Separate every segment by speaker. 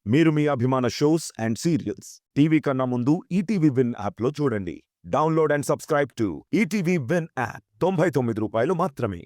Speaker 1: మీరు మీ అభిమాన shows and serials TV కన్నా ముందు ఈటీవీ విన్ యాప్లో చూడండి. Download and subscribe to ETV win app. 99 రూపాయలు మాత్రమే.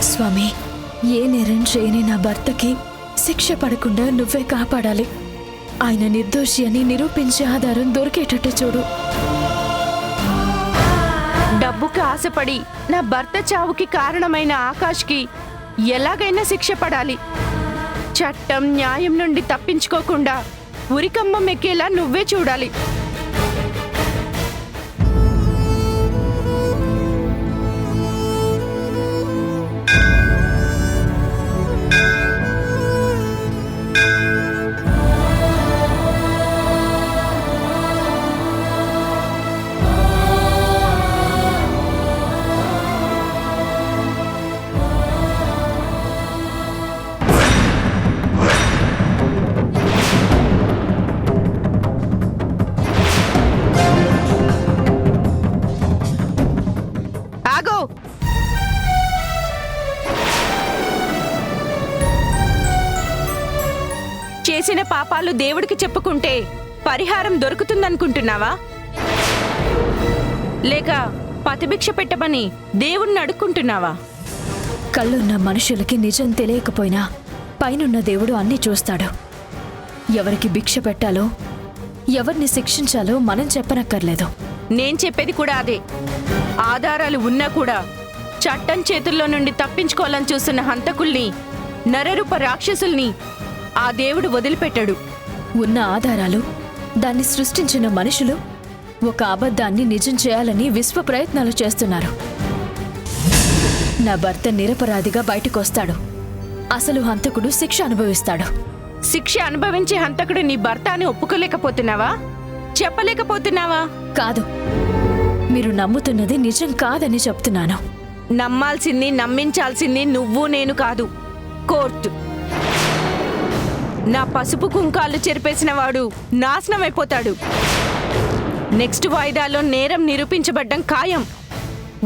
Speaker 2: స్వామి, ఏ నేరం చేయని నా భర్తకి శిక్ష పడకుండా నువ్వే కాపాడాలి. ఆయన నిర్దోషి అని నిరూపించే ఆధారం దొరికేటట్టు చూడు.
Speaker 3: డబ్బుకి ఆశపడి నా భర్త చావుకి కారణమైన ఆకాష్కి ఎలాగైనా శిక్ష పడాలి. చట్టం న్యాయం నుండి తప్పించుకోకుండా ఉరికమ్మం ఎక్కేలా నువ్వే చూడాలి. చేసిన పాపాలు దేవుడికి చెప్పుకుంటే పరిహారం దొరుకుతుందనుకుంటున్నావా? లేక పతిభిక్ష పెట్టమని దేవుణ్ణి అడుక్కుంటున్నావా?
Speaker 2: కళ్ళున్న మనుషులకి నిజం తెలియకపోయినా పైనున్న దేవుడు అన్నీ చూస్తాడు. ఎవరికి భిక్ష పెట్టాలో, ఎవరిని శిక్షించాలో మనం చెప్పనక్కర్లేదు.
Speaker 3: నేను చెప్పేది కూడా అదే. ఆధారాలు ఉన్నా కూడా చట్టం చేతుల్లో నుండి తప్పించుకోవాలని చూస్తున్న హంతకుల్ని, నరరూప రాక్షసుల్ని ఆ దేవుడు వదిలిపెట్టాడు.
Speaker 2: ఉన్న ఆధారాలు, దాన్ని సృష్టించిన మనుషులు ఒక అబద్ధాన్ని నిజం చేయాలని విశ్వ ప్రయత్నాలు చేస్తున్నారు. నా భర్త నిరపరాధిగా బయటకొస్తాడు. అసలు హంతకుడు శిక్ష అనుభవిస్తాడు.
Speaker 3: శిక్ష అనుభవించే హంతకుడు నీ భర్త అని ఒప్పుకోలేకపోతున్నావా? చెప్పలేకపోతున్నావా?
Speaker 2: కాదు, మీరు నమ్ముతున్నది నిజం కాదని చెప్తున్నాను.
Speaker 3: నమ్మాల్సింది, నమ్మించాల్సింది నువ్వు నేను కాదు, కోర్టు. నా పసుపు కుంకాలు చెరిపేసిన వాడు నాశనం అయిపోతాడు. నెక్స్ట్ వాయిదాలో నేరం నిరూపించబడ్డం ఖాయం.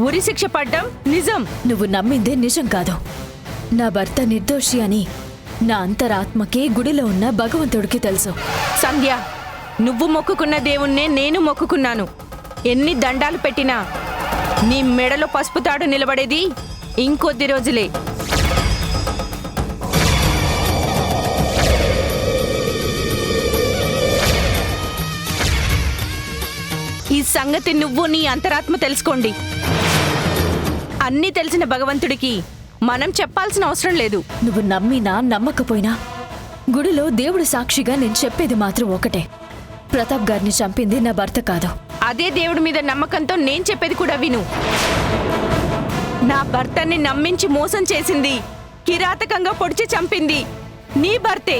Speaker 3: ఉరి శిక్ష పడ్డం నిజం.
Speaker 2: నువ్వు నమ్మిందే నిజం కాదు. నా భర్త నిర్దోషి అని నా అంతరాత్మకి, గుడిలో ఉన్న భగవంతుడికి తెలుసు.
Speaker 3: సంధ్య, నువ్వు మొక్కుకున్న దేవుణ్ణే నేను మొక్కుకున్నాను. ఎన్ని దండాలు పెట్టినా నీ మెడలో పసుపు తాడు నిలబడేది ఇంకొద్ది రోజులే. ఈ సంగతి నువ్వు నీ అంతరాత్మ తెలుసుకోండి. అన్నీ తెలిసిన భగవంతుడికి మనం చెప్పాల్సిన అవసరం లేదు.
Speaker 2: నువ్వు నమ్మినా నమ్మకపోయినా గుడిలో దేవుడు సాక్షిగా నేను చెప్పేది మాత్రం ఒకటే. ప్రతాప్ గారిని చంపింది నా భర్త కాదు.
Speaker 3: అదే దేవుడి మీద నమ్మకంతో నేను చెప్పేది కూడా విను. నా భర్తని నమ్మించి మోసం చేసింది, కిరాతకంగా పొడిచి చంపింది నీ భర్తే.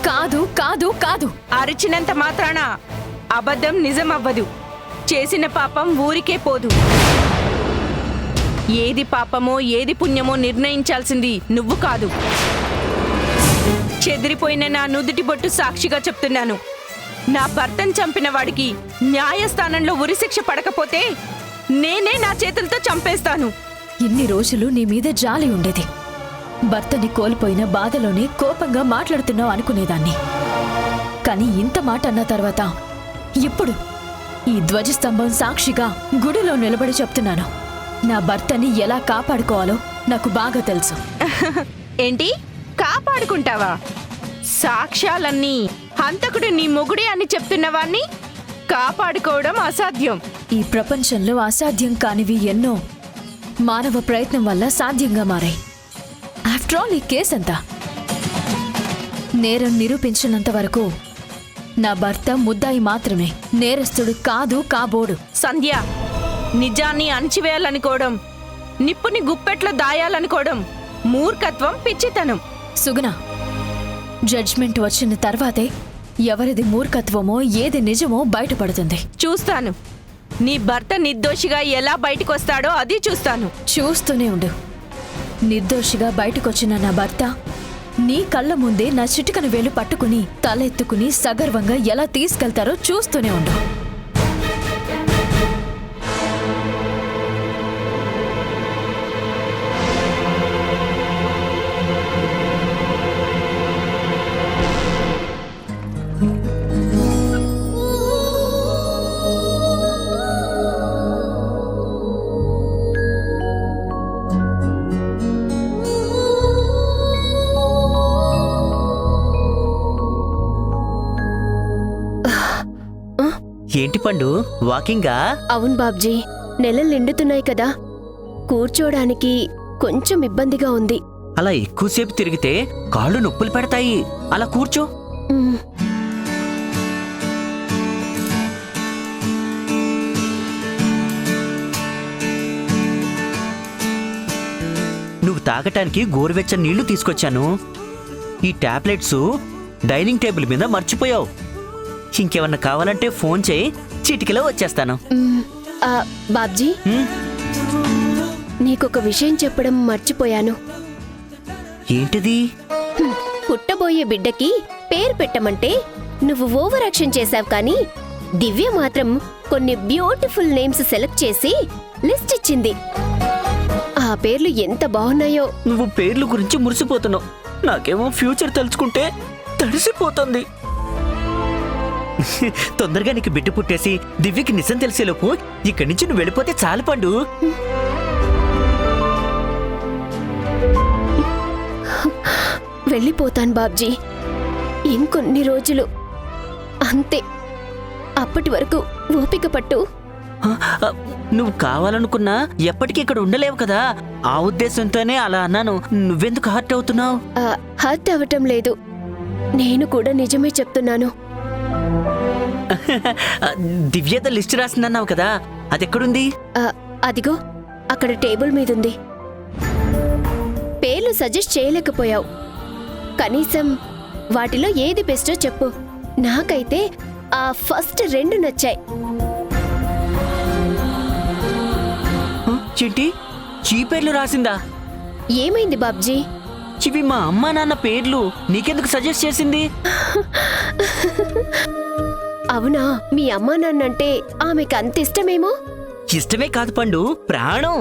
Speaker 2: కాదు కాదు కాదు.
Speaker 3: అరిచినంత మాత్రాన అబద్ధం నిజం అవ్వదు. చేసిన పాపం ఊరికే పోదు. ఏది పాపమో ఏది పుణ్యమో నిర్ణయించాల్సింది నువ్వు కాదు. చెదిరిపోయిన నా నుదుటి బొట్టు సాక్షిగా చెప్తున్నాను. నా భర్తను చంపిన వాడికి న్యాయస్థానంలో ఉరిశిక్ష పడకపోతే నేనే నా చేతులతో చంపేస్తాను.
Speaker 2: ఇన్ని రోజులు నీ మీద జాలి ఉండేది. భర్తని కోల్పోయిన బాధలోనే కోపంగా మాట్లాడుతున్నావు అనుకునేదాన్ని. కానీ ఇంత మాట అన్న తర్వాత ఇప్పుడు ఈ ధ్వజస్తంభం సాక్షిగా గుడిలో నిలబడి చెప్తున్నాను. నా భర్తని ఎలా కాపాడుకోవాలో నాకు బాగా తెలుసు.
Speaker 3: ఏంటి కాపాడుకుంటావా? సాక్ష్యాలన్నీ హంతకుడు నీ మొగుడే అని చెప్తున్నవాణ్ణి కాపాడుకోవడం అసాధ్యం.
Speaker 2: ఈ ప్రపంచంలో అసాధ్యం కానివి ఎన్నో మానవ ప్రయత్నం వల్ల సాధ్యంగా మారాయి. ఆఫ్టర్ ఆల్ ఈ కేసంతా నేరం నిరూపించినంత వరకు నా భర్త ముద్దాయి మాత్రమే, నేరస్తుడు కాదు కాబోడు.
Speaker 3: సంధ్య, నిజాన్ని అణచివేయాలనుకోవడం, నిప్పుని గుప్పెట్లో దాయాలనుకోవడం మూర్ఖత్వం, పిచ్చితనం.
Speaker 2: సుగుణ, జడ్జ్మెంట్ వచ్చిన తర్వాతే ఎవరిది మూర్ఖత్వమో ఏది నిజమో బయటపడుతుంది.
Speaker 3: చూస్తాను. నీ భర్త నిర్దోషిగా ఎలా బయటకొస్తాడో అది చూస్తాను.
Speaker 2: చూస్తూనే ఉండు. నిర్దోషిగా బయటకొచ్చిన నా భర్త నీ కళ్ళ ముందే నా చిటికన వేలు పట్టుకుని తలెత్తుకుని సగర్వంగా ఎలా తీసుకెళ్తారో చూస్తూనే ఉండు.
Speaker 4: ఏంటి పండు, వాకింగా?
Speaker 5: అవును బాబ్జీ, నెలలు నిండుతున్నాయి కదా, కూర్చోడానికి కొంచెం ఇబ్బందిగా ఉంది.
Speaker 4: అలా ఎక్కువసేపు తిరిగితే కాళ్ళు నొప్పులు పెడతాయి. అలా కూర్చో.
Speaker 5: మ్,
Speaker 4: నువ్వు తాగటానికి గోరువెచ్చని నీళ్లు తీసుకొచ్చాను. ఈ టాబ్లెట్స్ డైనింగ్ టేబుల్ మీద మర్చిపోయావు. ఇంకేమన్నా కావాలంటే ఫోన్ చేయి, చిటికలో వచ్చేస్తాను.
Speaker 5: మ్, ఆ, బాబ్జీ,
Speaker 4: హ్మ్?
Speaker 5: నీకొక విషయం చెప్పడం మర్చిపోయాను.
Speaker 4: ఏంటిది?
Speaker 5: పుట్టబోయే బిడ్డకి పేరు పెట్టమంటే నువ్వు ఓవర్ యాక్షన్ చేశావు, కానీ దివ్య మాత్రం కొన్ని బ్యూటిఫుల్ నేమ్స్ సెలెక్ట్ చేసి లిస్ట్ ఇచ్చింది. ఆ పేర్లు ఎంత బాగున్నాయో.
Speaker 4: నువ్వు పేర్లు గురించి మురిసిపోతున్నావు. నాకేమో ఫ్యూచర్ తలుచుకుంటే తడిసిపోతుంది. తొందరగా నీకు బిడ్డ పుట్టేసి దివ్యకి నిజం తెలిసేలోపు ఇక్కడి నుంచి నువ్వు వెళ్ళిపోతే చాలు పండు.
Speaker 5: వెళ్ళిపోతాను బాబ్జీ, ఇంకొన్ని రోజులు అంతే. అప్పటి వరకు ఓపిక పట్టు.
Speaker 4: నువ్వు కావాలనుకున్నా ఎప్పటికీ ఇక్కడ ఉండలేవు కదా. ఆ ఉద్దేశంతోనే అలా అన్నాను. నువ్వెందుకు హర్ట్ అవుతున్నావు?
Speaker 5: హర్ట్ అవ్వటం లేదు, నేను కూడా నిజమే చెప్తున్నాను.
Speaker 4: దివ్యత లిస్ట్ రాసిందన్నావు కదా, అదెక్కడుంది?
Speaker 5: అదిగో అక్కడ టేబుల్ మీదుంది. పేర్లు సజెస్ట్ చేయలేకపోయావు, కనీసం వాటిలో ఏది బెస్టో చెప్పు. నాకైతే ఆ ఫస్ట్ 2 నచ్చాయి.
Speaker 4: చెట్టి, చీ పేర్లు రాసిందా?
Speaker 5: ఏమైంది బాబ్జీ?
Speaker 4: ఇవి మా అమ్మా నాన్న పేర్లు, నీకెందుకు సజెస్ట్ చేసింది?
Speaker 5: అవునా, మీ అమ్మా నాన్నంటే ఆమెకు అంత ఇష్టమేమో.
Speaker 4: ఇష్టమే కాదు పండు, ప్రాణం.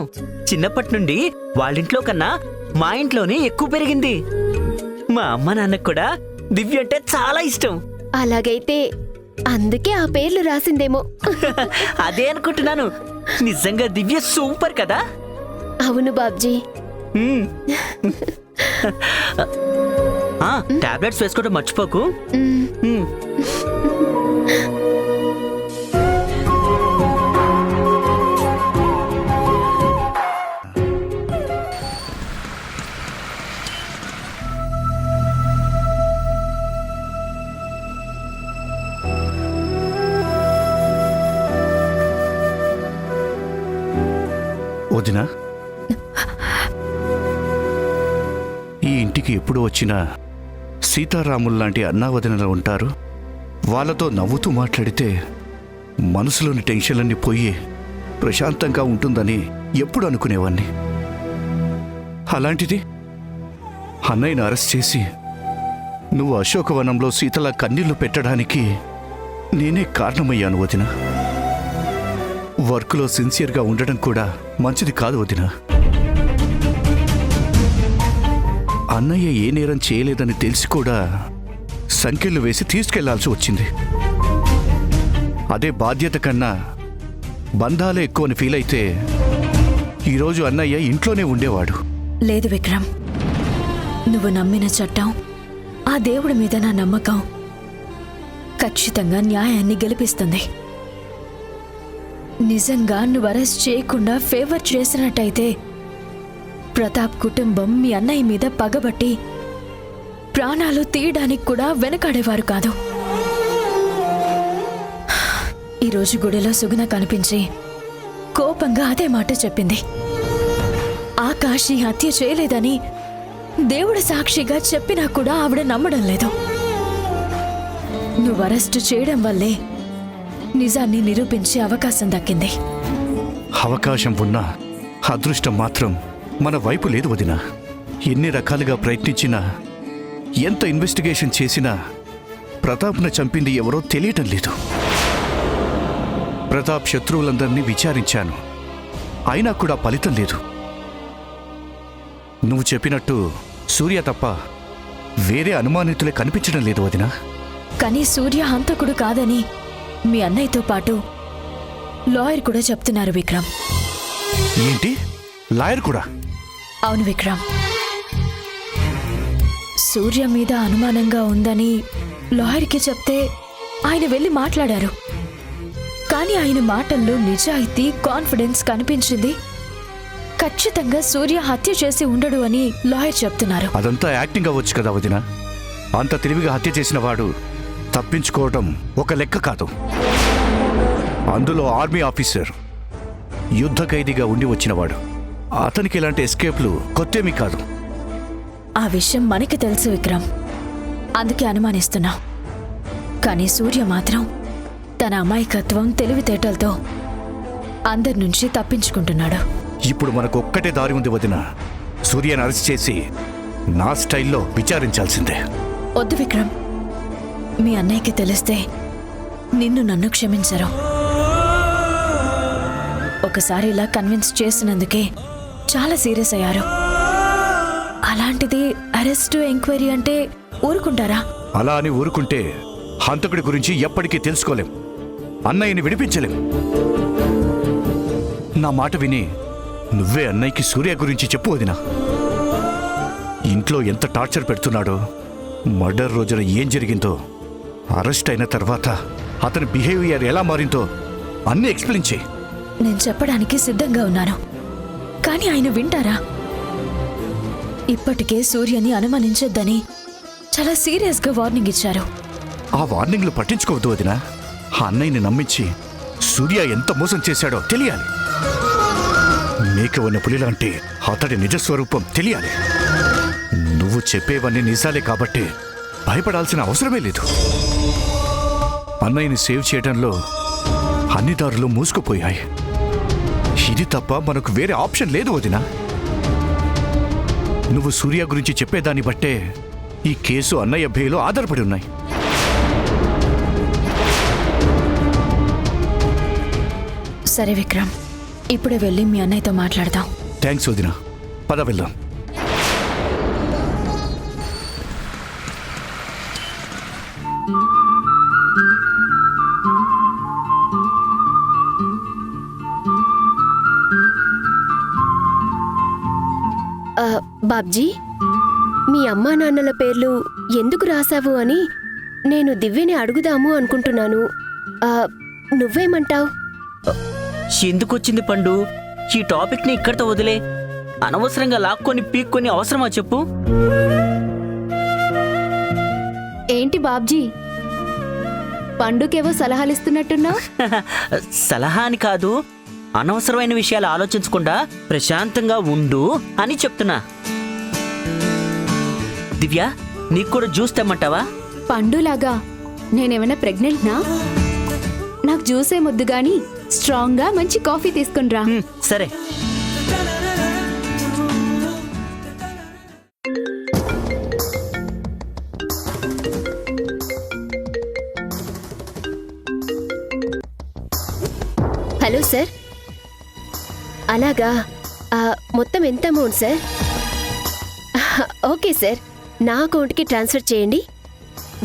Speaker 4: చిన్నప్పటి నుండి వాళ్ళింట్లో కన్నా మా ఇంట్లోనే ఎక్కువ పెరిగింది. మా అమ్మ నాన్నకు కూడా దివ్య అంటే చాలా ఇష్టం.
Speaker 5: అలాగైతే అందుకే ఆ పేర్లు రాసిందేమో.
Speaker 4: అదే అనుకుంటున్నాను. నిజంగా దివ్య సూపర్ కదా.
Speaker 5: అవును బాబ్జీ.
Speaker 4: టాబ్లెట్స్ వేసుకోవడం మర్చిపోకు.
Speaker 5: మ్.
Speaker 6: వదినా, ఈ ఇంటికి ఎప్పుడు వచ్చినా సీతారాముల్లాంటి అన్నావదినలు ఉంటారు. వాళ్ళతో నవ్వుతూ మాట్లాడితే మనసులోని టెన్షన్లన్నీ పోయి ప్రశాంతంగా ఉంటుందని ఎప్పుడు అనుకునేవాణ్ణి. అలాంటిది అన్నయ్యను అరెస్ట్ చేసి నువ్వు అశోకవనంలో సీతల కన్నీళ్లు పెట్టడానికి నేనే కారణమయ్యాను వదిన. వర్క్లో సిన్సియర్గా ఉండడం కూడా మంచిది కాదు వదిన. అన్నయ్య ఏ నేరం చేయలేదని తెలిసి కూడా సంఖ్యలు వేసి తీసుకెళ్లాల్సి వచ్చింది. అదే బాధ్యత కన్నా బంధాలే ఎక్కువని ఫీల్ అయితే ఈరోజు అన్నయ్య ఇంట్లోనే ఉండేవాడు.
Speaker 2: లేదు విక్రమ్, నువ్వు నమ్మిన చట్టం, ఆ దేవుడి మీద నా నమ్మకం ఖచ్చితంగా న్యాయాన్ని గెలిపిస్తుంది. నిజంగా నువ్వు అరెస్ట్ చేయకుండా ఫేవర్ చేసినట్టయితే ప్రతాప్ కుటుంబం మీ అన్నయ్య మీద పగబట్టి ప్రాణాలు తీయడానికి కూడా వెనకాడేవారు కాదు. ఈరోజు గుడిలో సుగుణ కనిపించి కోపంగా అదే మాట చెప్పింది. ఆకాష్ ని హత్య చేయలేదని దేవుడు సాక్షిగా చెప్పినా కూడా ఆవిడ నమ్మడం లేదు. నువ్వు అరెస్టు చేయడం వల్లే నిజాన్ని నిరూపించే అవకాశం దక్కింది.
Speaker 6: అవకాశం ఉన్నా అదృష్టం మాత్రం మన వైపు లేదు వదినా. ఎన్ని రకాలుగా ప్రయత్నించినా, ఎంత ఇన్వెస్టిగేషన్ చేసినా ప్రతాప్ను చంపింది ఎవరో తెలియటం లేదు. ప్రతాప్ శత్రువులందరినీ విచారించాను, అయినా కూడా ఫలితం లేదు. నువ్వు చెప్పినట్టు సూర్య తప్ప వేరే అనుమానితులే కనిపించడం లేదు వదినా.
Speaker 2: కానీ సూర్య హంతకుడు కాదని మీ అన్నయ్యతో పాటు లాయర్ కూడా చెప్తున్నారు విక్రమ్.
Speaker 6: ఏంటి, లాయర్ కూడా?
Speaker 2: అవును విక్రమ్, సూర్య మీద అనుమానంగా ఉందని లాయర్కి చెప్తే ఆయన వెళ్ళి మాట్లాడారు. కానీ ఆయన మాటల్లో నిజాయితీ, కాన్ఫిడెన్స్ కనిపించింది. ఖచ్చితంగా సూర్య హత్య చేసి ఉండడు అని లాయర్ చెప్తున్నారు.
Speaker 6: అదంతా యాక్టింగ్ అవ్వచ్చు కదా వదినా. అంత తెలివిగా హత్య చేసిన వాడు తప్పించుకోవడం ఒక లెక్క కాదు. అందులో ఆర్మీ ఆఫీసర్, యుద్ధ ఖైదీగా ఉండి వచ్చినవాడు. అతనికి ఇలాంటి ఎస్కేప్లు కొత్తేమీ కాదు.
Speaker 2: ఆ విషయం మనకి తెలుసు విక్రమ్, అందుకే అనుమానిస్తున్నా. కానీ సూర్య మాత్రం తన అమాయకత్వం, తెలివితేటలతో అందరి నుంచి తప్పించుకుంటున్నాడు.
Speaker 6: ఇప్పుడు మనకు ఒక్కటే దారి ఉంది వదిన. సూర్యను అరెస్ట్ చేసి నా స్టైల్లో విచారించాల్సిందే.
Speaker 2: వద్దు విక్రమ్, మీ అన్నయ్యకి తెలిస్తే నిన్ను నన్ను క్షమించరు. ఒకసారి ఇలా కన్విన్స్ చేసినందుకే చాలా సీరియస్ అయ్యారు. అలాంటిది అరెస్టు, ఎంక్వైరీ అంటే ఊరుకుంటారా?
Speaker 6: అలా అని ఊరుకుంటే హంతకుడి గురించి ఎప్పటికీ తెలుసుకోలేం, అన్నయ్యని విడిపించలేం. నా మాట విని నువ్వే అన్నయ్యకి సూర్య గురించి చెప్పు వదినా. ఇంట్లో ఎంత టార్చర్ పెడుతున్నాడో, మర్డర్ రోజున ఏం జరిగిందో, అరెస్ట్ అయిన తర్వాత అతని బిహేవియర్ ఎలా మారిందో అన్నీ ఎక్స్ప్లెయిన్ చేయి.
Speaker 2: నేను చెప్పడానికి సిద్ధంగా ఉన్నాను, కానీ ఆయన వింటారా? ఇప్పటికే సూర్యని అనుమానించొద్దని చాలా సీరియస్గా వార్నింగ్ ఇచ్చారు.
Speaker 6: ఆ వార్నింగ్లు పట్టించుకోవద్దు వదినా. ఆ అన్నయ్యని నమ్మించి సూర్య ఎంత మోసం చేశాడో తెలియాలి. మేక ఉన్న పులిలాంటి అతడి నిజస్వరూపం తెలియాలి. నువ్వు చెప్పేవన్నీ నిజాలే కాబట్టి భయపడాల్సిన అవసరమే లేదు. అన్నయ్యని సేవ్ చేయడంలో అన్ని దారులు మూసుకుపోయాయి. ఇది తప్ప మనకు వేరే ఆప్షన్ లేదు వదినా. నువ్వు సూర్య గురించి చెప్పేదాన్ని బట్టే ఈ కేసు అన్నయ్య భేలో ఆధారపడి ఉన్నాయి.
Speaker 2: సరే విక్రమ్, ఇప్పుడే వెళ్ళి మీ అన్నయ్యతో మాట్లాడదాం.
Speaker 6: థ్యాంక్స్ వదినా, పద వెళ్దాం.
Speaker 5: బాబ్జీ, మీ అమ్మా నాన్నల పేర్లు ఎందుకు రాశావు అని నేను దివ్యని అడుగుదాము అనుకుంటున్నాను. నువ్వేమంటావు?
Speaker 4: ఎందుకొచ్చింది పండు? ఈ టాపిక్ని ఇక్కడితో వదిలే. అనవసరంగా లాక్కొని పీక్కొని అవసరమా చెప్పు?
Speaker 7: ఏంటి బాబ్జీ, పండుకేవో సలహాలిస్తున్నట్టున్నావు?
Speaker 4: సలహా అని కాదు, అనవసరమైన విషయాలు ఆలోచించకుండా ప్రశాంతంగా ఉండు అని చెప్తున్నా. దివ్య, నీకు కూడా జ్యూస్ తెమ్మంటావా?
Speaker 7: పండులాగా నేనేమైనా ప్రెగ్నెంట్నా? నాకు జ్యూసే ముద్దు గాని స్ట్రాంగ్గా మంచి కాఫీ తీసుకునిరా.
Speaker 4: సరే.
Speaker 5: Hello sir. అలాగా, మొత్తం ఎంత అమౌంట్ సార్? ఓకే సార్, నా అకౌంట్కి ట్రాన్స్ఫర్ చేయండి.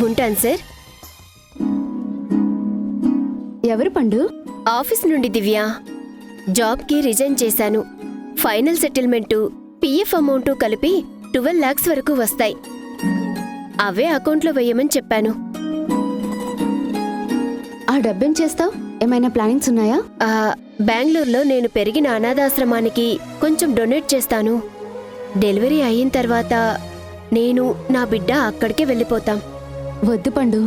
Speaker 5: ఉంటాను సార్.
Speaker 7: ఎవరు పండు?
Speaker 5: ఆఫీస్ నుండి దివ్య. జాబ్కి రిజైన్ చేశాను. ఫైనల్ సెటిల్మెంటు, పిఎఫ్ అమౌంట్ కలిపి 12 lakhs వరకు వస్తాయి. అవే అకౌంట్లో వేయమని చెప్పాను.
Speaker 7: ఆ డబ్బేం చేస్తావు? ఏమైనా ప్లానింగ్స్ ఉన్నాయా?
Speaker 5: బెంగళూరులో నేను పెరిగిన అనాథాశ్రమానికి కొంచెం డొనేట్ చేస్తాను. డెలివరీ అయిన తర్వాత నేను, నా బిడ్డ అక్కడికే వెళ్ళిపోతాం.
Speaker 7: వద్దు పండు.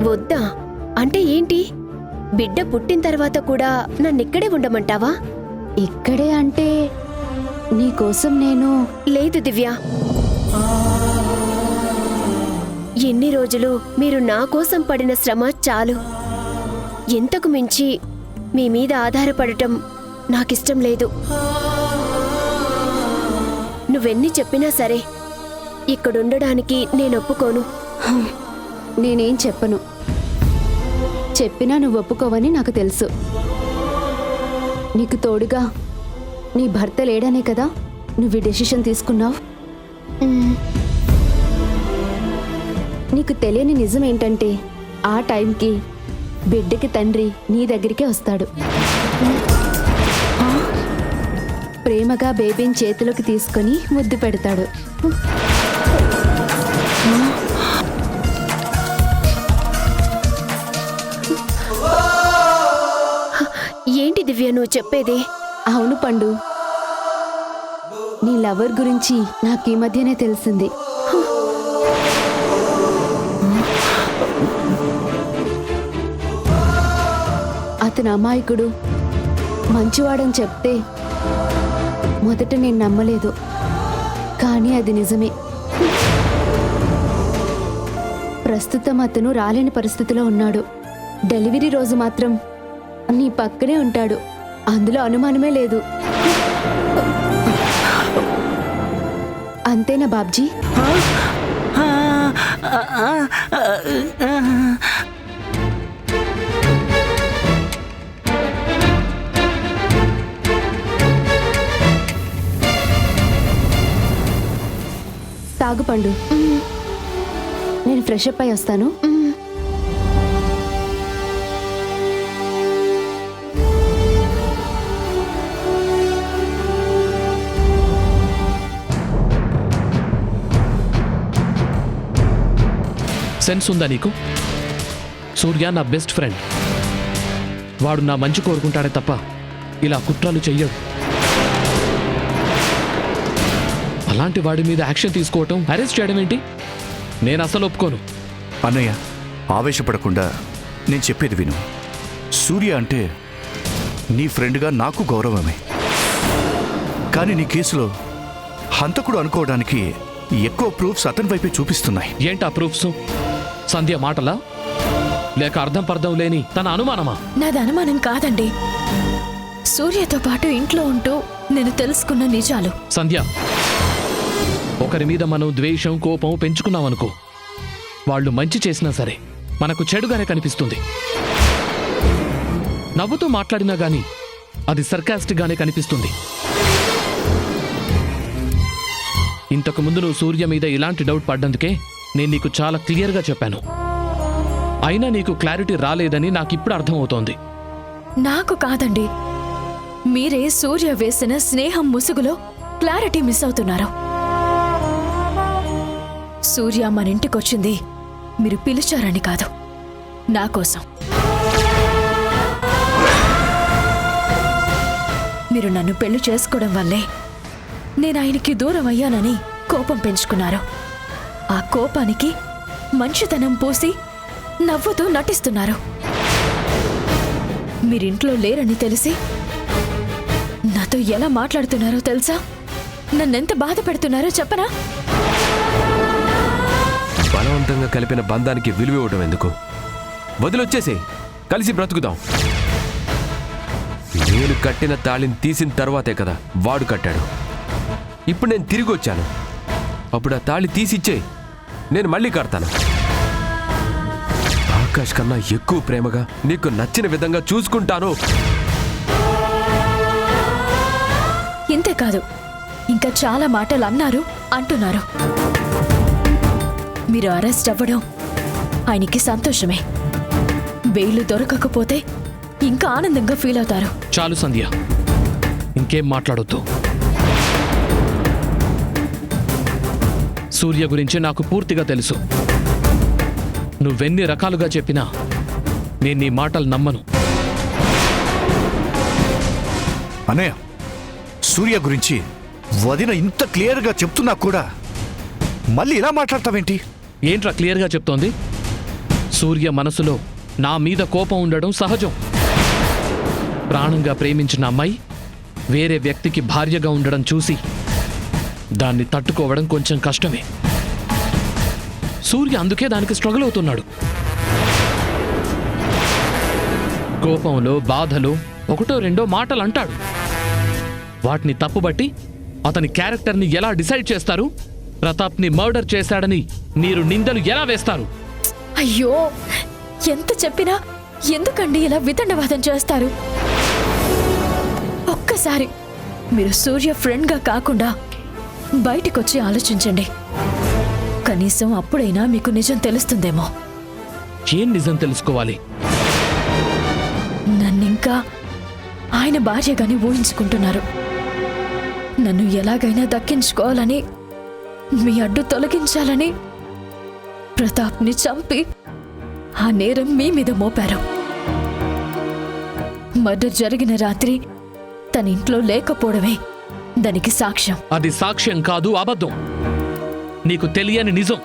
Speaker 5: వద్దా అంటే ఏంటి? బిడ్డ పుట్టిన తర్వాత కూడా నన్నిక్కడే ఉండమంటావా?
Speaker 7: ఇక్కడే అంటే నీకోసం నేను
Speaker 5: లేదు దివ్య, ఎన్ని రోజులు మీరు నా కోసం పడిన శ్రమ చాలు. ఎంతకు మించి మీ మీద ఆధారపడటం నాకిష్టం లేదు. నువ్వెన్ని చెప్పినా సరే ఇక్కడుండడానికి నేను ఒప్పుకోను.
Speaker 7: నేనేం చెప్పను. చెప్పినా నువ్వు ఒప్పుకోవని నాకు తెలుసు. నీకు తోడుగా నీ భర్త లేడనే కదా నువ్వు ఈ డెసిషన్ తీసుకున్నావు. నీకు తెలియని నిజం ఏంటంటే ఆ టైంకి బిడ్డకి తండ్రి నీ దగ్గరికే వస్తాడు. ప్రేమగా బేబీని చేతిలోకి తీసుకొని ముద్దు పెడతాడు.
Speaker 5: ఏంటి దివ్య నువ్వు చెప్పేది?
Speaker 7: అవును పండు, నీ లవర్ గురించి నాకు ఈ మధ్యనే తెలిసింది. అతను అమాయకుడు, మంచివాడని చెప్తే మొదట నేను నమ్మలేదు, కానీ అది నిజమే. ప్రస్తుతం అతను రాలేని పరిస్థితిలో ఉన్నాడు. డెలివరీ రోజు మాత్రం నీ పక్కనే ఉంటాడు, అందులో అనుమానమే లేదు. అంతేనా బాబ్జీ? తాగు పండు, నేను ఫ్రెష్ అప్ అయి వస్తాను.
Speaker 8: సెన్స్ ఉందా నీకు? సూర్య నా బెస్ట్ ఫ్రెండ్. వాడు నా మంచి కోరుకుంటాడే తప్ప ఇలా కుట్రలు చెయ్యడు. అలాంటి వాడి మీద యాక్షన్ తీసుకోవటం, అరెస్ట్ చేయడం ఏంటి? నేను అసలు ఒప్పుకోను.
Speaker 6: అన్నయ్య, ఆవేశపడకుండా నేను చెప్పేది విను. సూర్య అంటే నీ ఫ్రెండ్గా నాకు గౌరవమే. కానీ నీ కేసులో హంతకుడు అనుకోవడానికి ఎక్కువ ప్రూఫ్స్ అతని వైపే చూపిస్తున్నాయి.
Speaker 8: ఏంటి ఆ ప్రూఫ్స్? సంధ్య మాటలా, లేక అర్థం పర్థం లేని తన అనుమానమా?
Speaker 2: నాది అనుమానం కాదండి, సూర్యతో పాటు ఇంట్లో ఉంటూ నేను తెలుసుకున్న నిజాలు.
Speaker 8: సంధ్య, ఒకరి మీద మనం ద్వేషం, కోపం పెంచుకున్నామనుకో, వాళ్ళు మంచి చేసినా సరే మనకు చెడుగానే కనిపిస్తుంది. నవ్వుతూ మాట్లాడినా గానీ అది సర్కాస్టిక్ గానే కనిపిస్తుంది. ఇంతకు ముందు నువ్వు సూర్య మీద ఇలాంటి డౌట్ పడ్డందుకే నేను నీకు చాలా క్లియర్గా చెప్పాను. అయినా నీకు క్లారిటీ రాలేదని నాకిప్పుడు అర్థమవుతోంది.
Speaker 2: నాకు కాదండి, మీరే సూర్య వేసిన స్నేహం ముసుగులో క్లారిటీ మిస్ అవుతున్నారు. సూర్య మన ఇంటికొచ్చింది మీరు పిలిచారని కాదు, నా కోసం. మీరు నన్ను పెళ్లి చేసుకోవడం వల్లే నేను ఆయనకి దూరం అయ్యానని కోపం పెంచుకున్నారు. ఆ కోపానికి మంచితనం పోసి నవ్వుతూ నటిస్తున్నారు. మీరింట్లో లేరని తెలిసి నాతో ఎలా మాట్లాడుతున్నారో తెలుసా? నన్నెంత బాధ పెడుతున్నారో చెప్పనా?
Speaker 9: బలవంతంగా కలిపిన బంధానికి విలువ ఇవ్వడం ఎందుకు? వదిలొచ్చేసి కలిసి బ్రతుకుదాం. నేను కట్టిన తాళిని తీసిన తర్వాతే కదా వాడు కట్టాడు. ఇప్పుడు నేను తిరిగి వచ్చాను, అప్పుడు ఆ తాళి తీసిచ్చే నేను మళ్ళీ కడతాను. ఆకాష్ కన్నా ఎక్కువ ప్రేమగా నీకు నచ్చిన విధంగా చూసుకుంటాను.
Speaker 2: ఇంతేకాదు, ఇంకా చాలా మాటలు అన్నారు, అంటున్నారు. మీరు అరెస్ట్ అవ్వడం ఆయనకి సంతోషమే. బెయిల్ దొరకకపోతే ఇంకా ఆనందంగా ఫీల్ అవుతారు.
Speaker 8: చాలు సంధ్య, ఇంకేం మాట్లాడొద్దు. సూర్య గురించి నాకు పూర్తిగా తెలుసు. నువ్వెన్ని రకాలుగా చెప్పినా నేను నీ మాటలు నమ్మను.
Speaker 6: అన్నయ్య, సూర్య గురించి వదిన ఇంత క్లియర్గా చెప్తున్నా కూడా మళ్ళీ ఇలా మాట్లాడతావేంటి?
Speaker 8: ఏంట్రా క్లియర్గా చెప్తోంది? సూర్య మనసులో నా మీద కోపం ఉండడం సహజం. ప్రాణంగా ప్రేమించిన అమ్మాయి వేరే వ్యక్తికి భార్యగా ఉండడం చూసి దాన్ని తట్టుకోవడం కొంచెం కష్టమే. సూర్య అందుకే దానికి స్ట్రగుల్ అవుతున్నాడు. కోపంలో బాధలో ఒకటో రెండో మాటలు అంటాడు. వాటిని తప్పుబట్టి అతని క్యారెక్టర్ని ఎలా డిసైడ్ చేస్తారు? ప్రతాప్ని మర్డర్ చేశాడని మీరు నిందలు ఎలా వేస్తారు?
Speaker 2: అయ్యో, ఎంత చెప్పినా ఎందుకండి ఇలా వితండవాదం చేస్తారు? ఒక్కసారి మీరు సూర్య ఫ్రెండ్గా కాకుండా బయటికొచ్చి ఆలోచించండి. కనీసం అప్పుడైనా మీకు నిజం తెలుస్తుందేమో.
Speaker 8: ఏం నిజం తెలుసుకోవాలి?
Speaker 2: నన్నింకా ఆయన భార్యగాని ఊహించుకుంటున్నారు. నన్ను ఎలాగైనా దక్కించుకోవాలని, మీ అడ్డు తొలగించాలని ప్రతాప్ని చంపి ఆ నేరం మీ మీద మోపారు. మర్డర్ జరిగిన రాత్రి తన ఇంట్లో లేకపోవడమే దానికి సాక్ష్యం.
Speaker 8: అది సాక్ష్యం కాదు, అబద్ధం. నీకు తెలియని నిజం.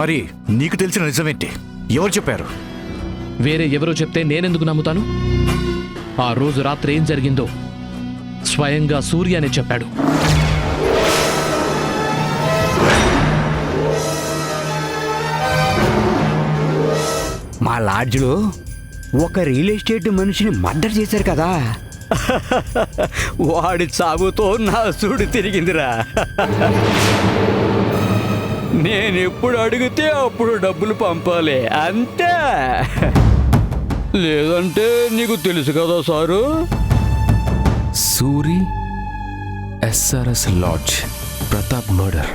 Speaker 6: మరి నీకు తెలిసిన నిజమేంటి? ఎవరు చెప్పారు?
Speaker 8: వేరే ఎవరో చెప్తే నేనెందుకు నమ్ముతాను? ఆ రోజు రాత్రి ఏం జరిగిందో స్వయంగా సూర్యనే చెప్పాడు.
Speaker 10: మా లాడ్జ్లో ఒక రియల్ ఎస్టేట్ మనిషిని మర్డర్ చేశారు కదా, వాడి చావుతో నా సూడు తిరిగిందిరా. నేను ఎప్పుడు అడిగితే అప్పుడు డబ్బులు పంపాలి అంతే. లేదంటే నీకు తెలుసు కదా sir.
Speaker 9: Suri SRS lodge, Pratap murder.